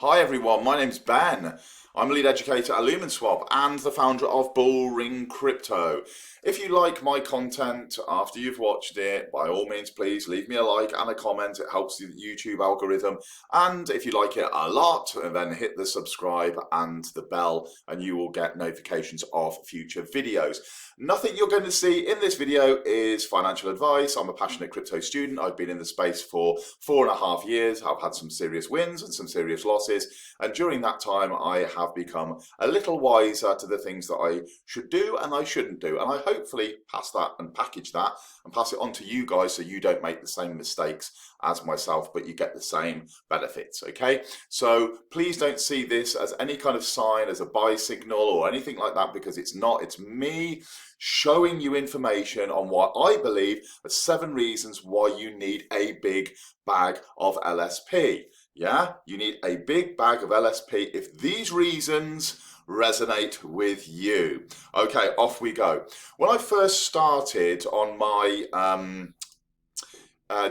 Hi everyone, my name's Ben. I'm a lead educator at Lumenswap and the founder of Bullring Crypto. If you like my content after you've watched it, by all means please leave me a like and a comment. It helps the YouTube algorithm. And if you like it a lot, then hit the subscribe and the bell and you will get notifications of future videos. Nothing you're going to see in this video is financial advice. I'm a passionate crypto student. I've been in the space for 4.5 years. I've had some serious wins and some serious losses. And during that time, I have become a little wiser to the things that I should do and I shouldn't do. And I hopefully pass that and package that and pass it on to you guys so you don't make the same mistakes as myself, but you get the same benefits, okay? So please don't see this as any kind of sign, as a buy signal or anything like that, because it's not. It's me showing you information on what I believe are 7 reasons why you need a big bag of LSP. Yeah, you need a big bag of LSP if these reasons resonate with you. Okay, off we go. When I first started on my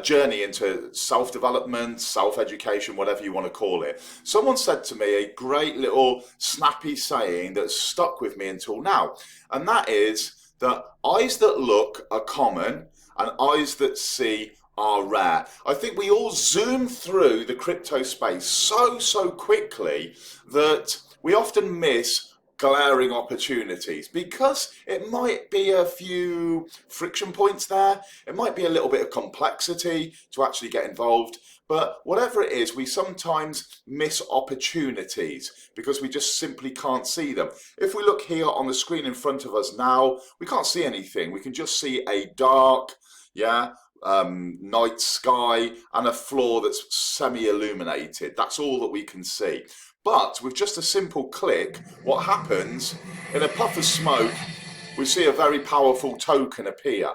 journey into self-development, self-education, whatever you want to call it, someone said to me a great little snappy saying that stuck with me until now, and that is that eyes that look are common and eyes that see are rare. I think we all zoom through the crypto space so quickly that we often miss glaring opportunities because it might be a few friction points there. It might be a little bit of complexity to actually get involved. But whatever it is, we sometimes miss opportunities because we just simply can't see them. If we look here on the screen in front of us now, we can't see anything. We can just see a dark, night sky and a floor that's semi-illuminated. That's all that we can see. But with just a simple click, what happens, in a puff of smoke, we see a very powerful token appear.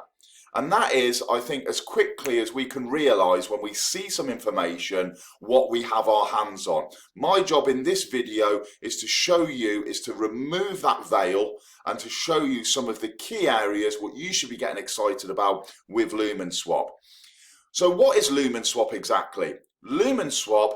And that is, I think, as quickly as we can realize when we see some information, what we have our hands on. My job in this video is to show you, is to remove that veil and to show you some of the key areas, what you should be getting excited about with Lumenswap. So what is Lumenswap exactly? Lumenswap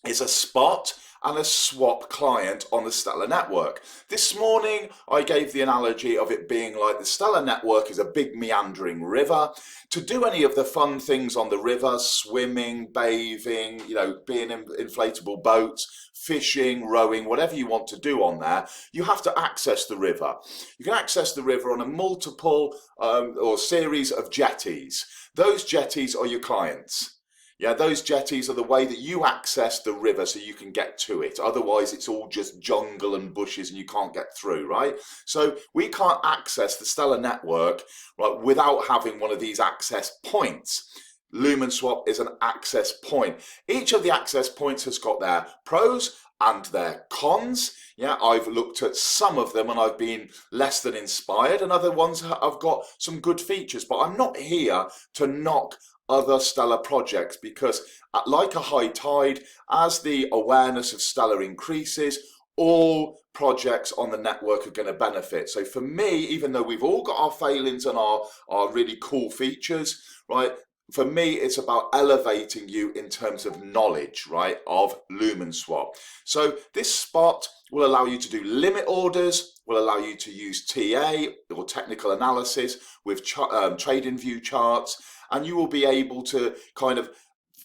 is a spot and a swap client on the Stellar network. This morning I gave the analogy of it being like the Stellar network is a big meandering river. To do any of the fun things on the river, swimming, bathing, being in inflatable boats, fishing, rowing, whatever you want to do on there, you have to access the river. You can access the river on a multiple or series of jetties. Those jetties are your clients. Yeah, those jetties are the way that you access the river so you can get to it. Otherwise, it's all just jungle and bushes and you can't get through, right? So we can't access the Stellar network, right, without having one of these access points. Lumenswap is an access point. Each of the access points has got their pros and their cons. Yeah, I've looked at some of them and I've been less than inspired, and other ones have got some good features. But I'm not here to knock other Stellar projects because, like a high tide, as the awareness of Stellar increases, all projects on the network are going to benefit. So for me, even though we've all got our failings and our really cool features, right, for me, it's about elevating you in terms of knowledge, right, of Lumenswap. So this spot will allow you to do limit orders, will allow you to use TA or technical analysis with trading view charts, and you will be able to kind of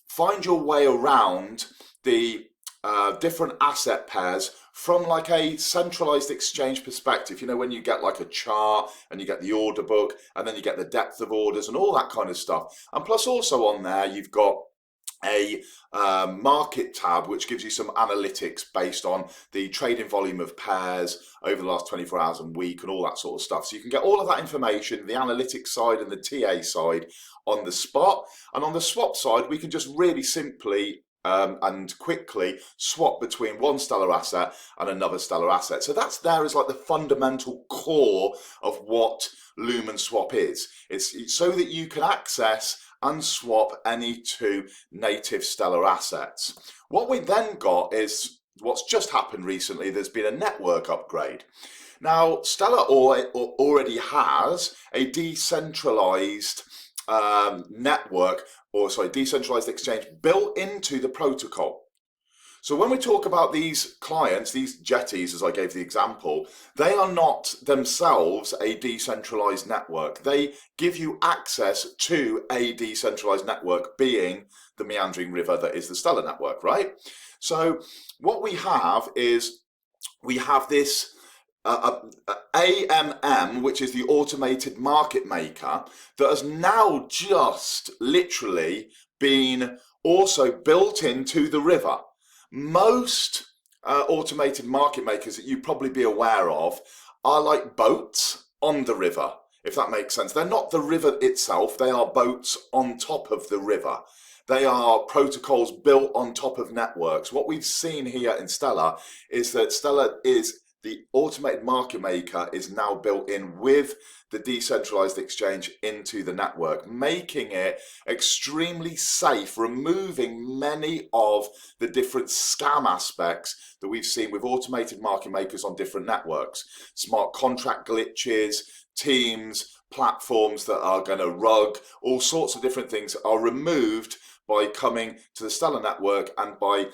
find your way around the different asset pairs from like a centralized exchange perspective. You know, when you get like a chart and you get the order book and then you get the depth of orders and all that kind of stuff. And plus also on there, you've got a market tab which gives you some analytics based on the trading volume of pairs over the last 24 hours and week and all that sort of stuff. So you can get all of that information, the analytics side and the TA side, on the spot. And on the swap side, we can just really simply and quickly swap between one Stellar asset and another Stellar asset. So that's there as like the fundamental core of what Lumenswap is. It's so that you can access and swap any 2 native Stellar assets. What we then got is what's just happened recently. There's been a network upgrade. Now, Stellar already has a decentralized decentralized exchange built into the protocol. So when we talk about these clients, these jetties, as I gave the example, they are not themselves a decentralized network. They give you access to a decentralized network, being the meandering river that is the Stellar network, right? So what we have is we have this AMM, which is the automated market maker, that has now just literally been also built into the river. Most automated market makers that you'd probably be aware of are like boats on the river, if that makes sense. They're not the river itself, they are boats on top of the river. They are protocols built on top of networks. What we've seen here in Stellar is that Stellar is the automated market maker is now built in with the decentralized exchange into the network, making it extremely safe, removing many of the different scam aspects that we've seen with automated market makers on different networks. Smart contract glitches, teams, platforms that are going to rug, all sorts of different things are removed by coming to the Stellar network and by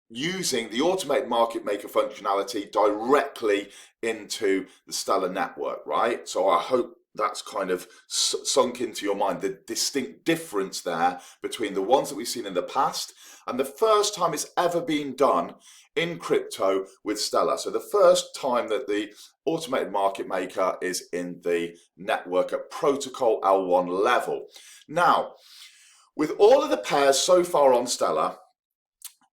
using the automated market maker functionality directly into the Stellar network, right? So I hope that's kind of sunk into your mind, the distinct difference there between the ones that we've seen in the past and the first time it's ever been done in crypto with Stellar. So the first time that the automated market maker is in the network at protocol L1 level. Now, with all of the pairs so far on Stellar,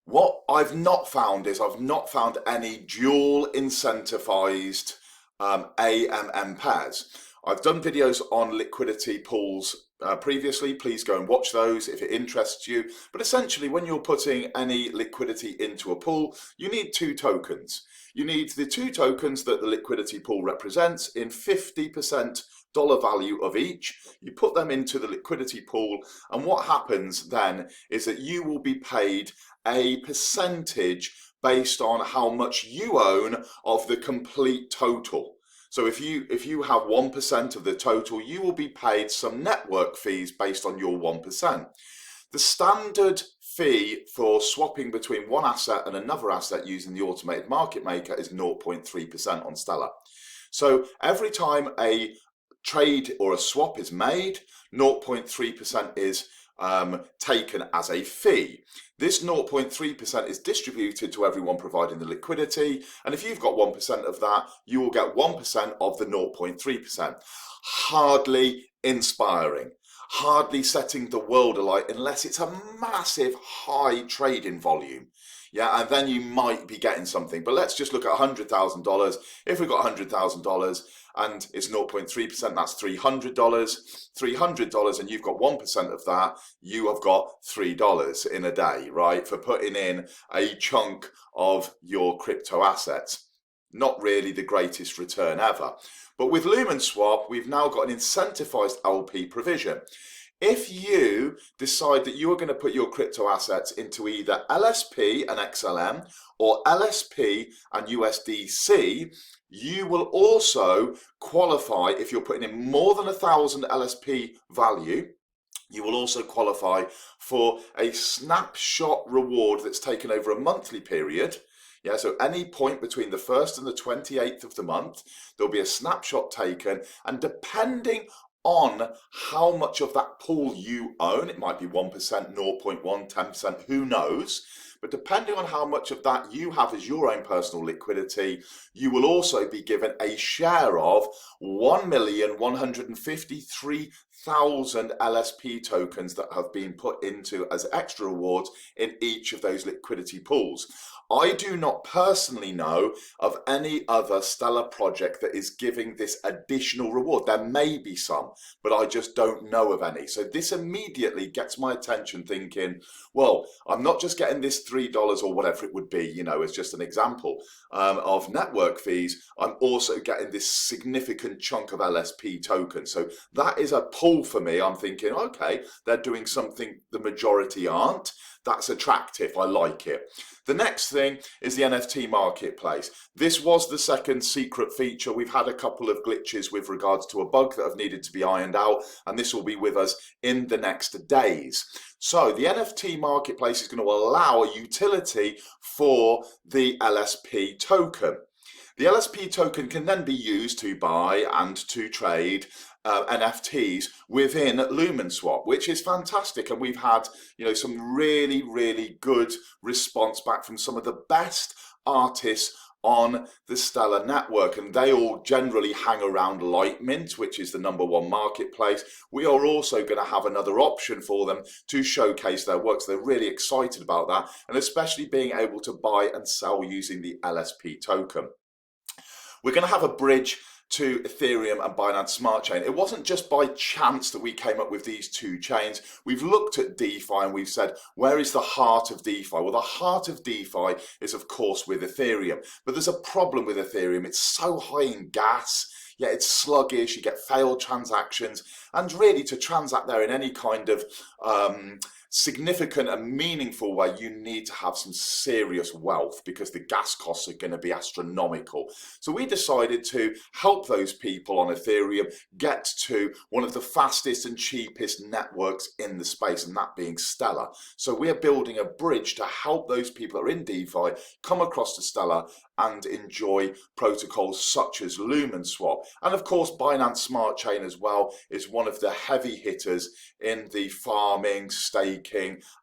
what I've not found is I've not found any dual incentivized AMM pairs. I've done videos on liquidity pools previously. Please go and watch those if it interests you. But essentially, when you're putting any liquidity into a pool, you need two tokens. You need the two tokens that the liquidity pool represents in 50% dollar value of each. You put them into the liquidity pool, and what happens then is that you will be paid a percentage based on how much you own of the complete total. So if you have 1% of the total, you will be paid some network fees based on your 1%. The standard fee for swapping between one asset and another asset using the automated market maker is 0.3% on Stellar. So every time a trade or a swap is made, 0.3% is taken as a fee. This 0.3% is distributed to everyone providing the liquidity, and if you've got 1% of that, you will get 1% of the 0.3%. Hardly inspiring, hardly setting the world alight unless it's a massive high trading volume. Yeah, and then you might be getting something. But let's just look at $100,000. If we've got $100,000 and it's 0.3%, that's $300. $300, and you've got 1% of that, you have got $3 in a day, right? For putting in a chunk of your crypto assets. Not really the greatest return ever. But with Lumenswap, we've now got an incentivized LP provision. If you decide that you are going to put your crypto assets into either LSP and XLM or LSP and USDC, you will also qualify, if you're putting in more than 1,000 LSP value, you will also qualify for a snapshot reward that's taken over a monthly period. Yeah, so any point between the 1st and the 28th of the month, there'll be a snapshot taken, and depending on how much of that pool you own, it might be 1%, 0.1, 10%, who knows, but depending on how much of that you have as your own personal liquidity, you will also be given a share of 1,153,000 LSP tokens that have been put into as extra rewards in each of those liquidity pools. I do not personally know of any other Stellar project that is giving this additional reward. There may be some, but I just don't know of any. So this immediately gets my attention thinking, well, I'm not just getting this $3 or whatever it would be, you know, as just an example of network fees. I'm also getting this significant chunk of LSP tokens. So that is a pull for me. I'm thinking, okay, they're doing something the majority aren't. That's attractive. I like it. The next thing is the NFT Marketplace. This was the second secret feature. We've had a couple of glitches with regards to a bug that have needed to be ironed out, and this will be with us in the next days. So the NFT Marketplace is going to allow a utility for the LSP token. The LSP token can then be used to buy and to trade NFTs within Lumenswap, which is fantastic, and we've had some really good response back from some of the best artists on the Stellar network, and they all generally hang around Lightmint, which is the #1 marketplace. We are also going to have another option for them to showcase their works. They're really excited about that, and especially being able to buy and sell using the LSP token. We're going to have a bridge to Ethereum and Binance Smart Chain. It wasn't just by chance that we came up with these two chains. We've looked at DeFi and we've said, where is the heart of DeFi? Well, the heart of DeFi is, of course, with Ethereum. But there's a problem with Ethereum. It's so high in gas, yet it's sluggish. You get failed transactions. And really, to transact there in any kind of significant and meaningful way, you need to have some serious wealth because the gas costs are going to be astronomical. So we decided to help those people on Ethereum get to one of the fastest and cheapest networks in the space, and that being Stellar. So we're building a bridge to help those people that are in DeFi come across to Stellar and enjoy protocols such as Lumenswap. And of course, Binance Smart Chain as well is one of the heavy hitters in the farming, staking,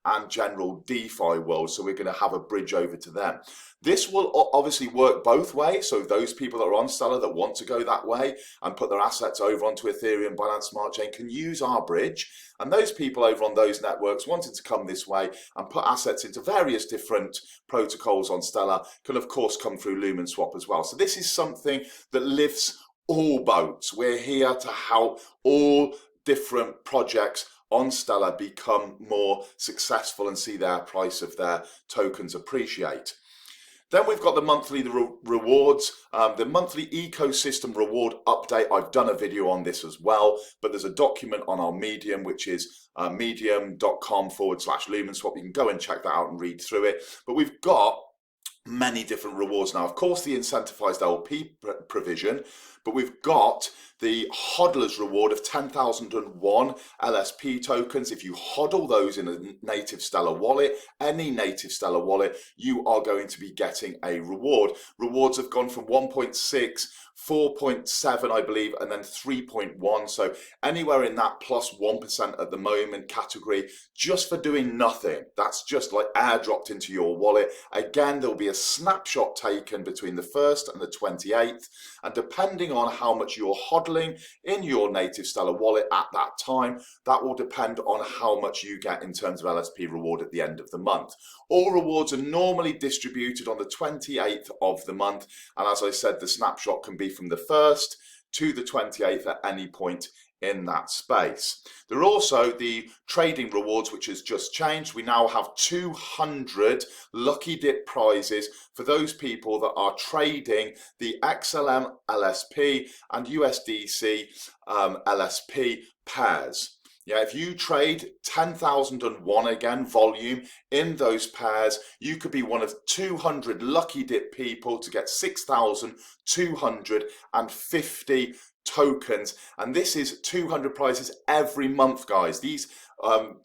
and general DeFi world. So we're going to have a bridge over to them. This will obviously work both ways. So those people that are on Stellar that want to go that way and put their assets over onto Ethereum, Binance Smart Chain can use our bridge. And those people over on those networks wanting to come this way and put assets into various different protocols on Stellar can of course come through Lumenswap as well. So this is something that lifts all boats. We're here to help all different projects on Stellar become more successful and see their price of their tokens appreciate. Then we've got the monthly rewards, the monthly ecosystem reward update. I've done a video on this as well, but there's a document on our Medium, which is medium.com/Lumenswap. You can go and check that out and read through it. But we've got many different rewards now. Of course, the incentivized LP provision, but we've got the hodler's reward of 10,001 LSP tokens. If you hodl those in a native Stellar wallet, any native Stellar wallet, you are going to be getting a reward. Rewards have gone from 1.6, 4.7, I believe, and then 3.1. So anywhere in that plus 1% at the moment category, just for doing nothing. That's just like airdropped into your wallet. Again, there'll be a snapshot taken between the 1st and the 28th. And depending on how much you're hodling in your native Stellar wallet at that time, that will depend on how much you get in terms of LSP reward at the end of the month. All rewards are normally distributed on the 28th of the month. And as I said, the snapshot can be from the 1st to the 28th at any point in that space. There are also the trading rewards, which has just changed. We now have 200 lucky dip prizes for those people that are trading the XLM LSP and USDC LSP pairs. Yeah, if you trade 10,001 again volume in those pairs, you could be one of 200 lucky dip people to get 6,250 tokens, and this is 200 prizes every month, guys. These reward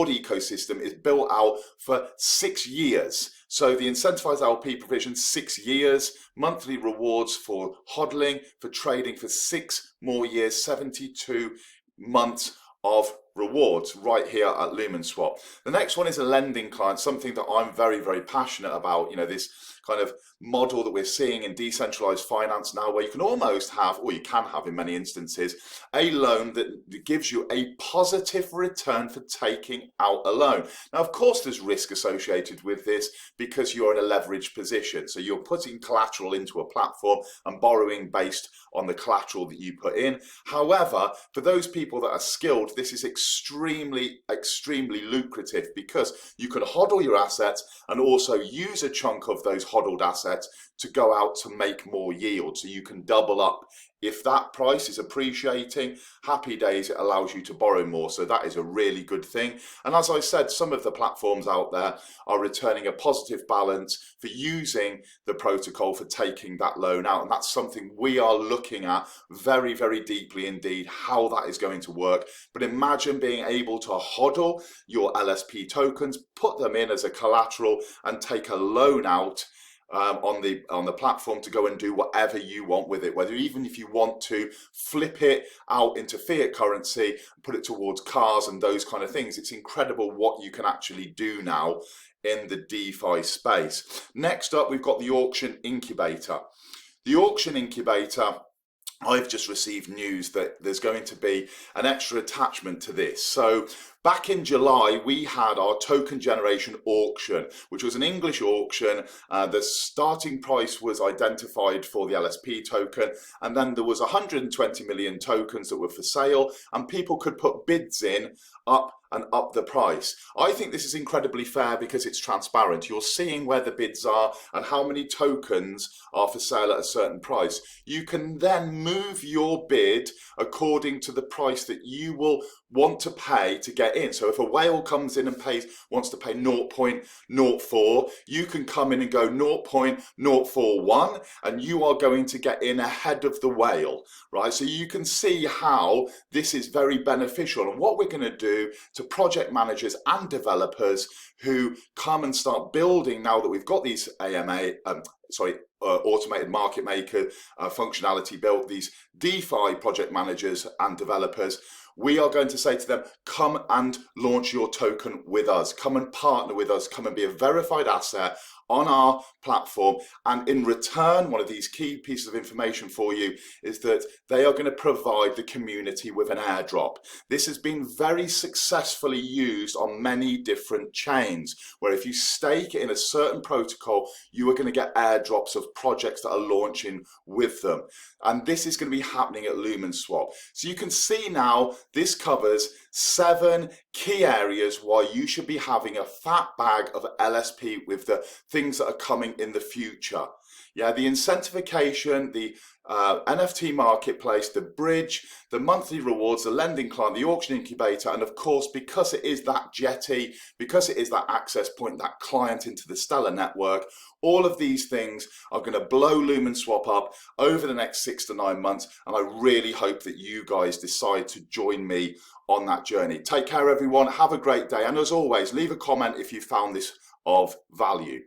ecosystem is built out for 6 years. So the incentivized LP provision, 6 years, monthly rewards for hodling, for trading for 6 more years, 72 months of rewards right here at Lumenswap. The next one is a lending client, something that I'm very passionate about. You know, this kind of model that we're seeing in decentralized finance now, where you can almost have, or you can have in many instances, a loan that gives you a positive return for taking out a loan. Now, of course, there's risk associated with this because you're in a leveraged position. So you're putting collateral into a platform and borrowing based on the collateral that you put in. However, for those people that are skilled, this is extremely lucrative because you can hodl your assets and also use a chunk of those hodled assets to go out to make more yield. So you can double up If that price is appreciating, happy days, it allows you to borrow more. So that is a really good thing. And as I said, some of the platforms out there are returning a positive balance for using the protocol for taking that loan out. And that's something we are looking at very, very deeply indeed, how that is going to work. But imagine being able to hodl your LSP tokens, put them in as a collateral and take a loan out on the platform to go and do whatever you want with it, whether even if you want to flip it out into fiat currency, put it towards cars and those kind of things. It's incredible what you can actually do now in the DeFi space. Next up, we've got the auction incubator. The auction incubator, I've just received news that there's going to be an extra attachment to this. So back in July, we had our token generation auction, which was an English auction. The starting price was identified for the LSP token, and then there was 120 million tokens that were for sale, and people could put bids in up and up the price. I think this is incredibly fair because it's transparent. You're seeing where the bids are and how many tokens are for sale at a certain price. You can then move your bid according to the price that you will want to pay to get in. So if a whale comes in and wants to pay 0.04, you can come in and go 0.041 and you are going to get in ahead of the whale, right? So you can see how this is very beneficial. And what we're going to do to project managers and developers who come and start building, now that we've got these automated market maker functionality built, these DeFi project managers and developers, we are going to say to them, come and launch your token with us, come and partner with us, come and be a verified asset on our platform. And in return, one of these key pieces of information for you is that they are going to provide the community with an airdrop. This has been very successfully used on many different chains, where if you stake it in a certain protocol, you are going to get airdrops of projects that are launching with them. And this is going to be happening at Lumenswap. So you can see now this covers 7 key areas why you should be having a fat bag of LSP with the things that are coming in the future. Yeah, the incentivization, the NFT Marketplace, the bridge, the monthly rewards, the lending client, the auction incubator, and of course, because it is that jetty, because it is that access point, that client into the Stellar network, all of these things are going to blow Lumenswap up over the next 6 to 9 months, and I really hope that you guys decide to join me on that journey. Take care, everyone. Have a great day, and as always, leave a comment if you found this of value.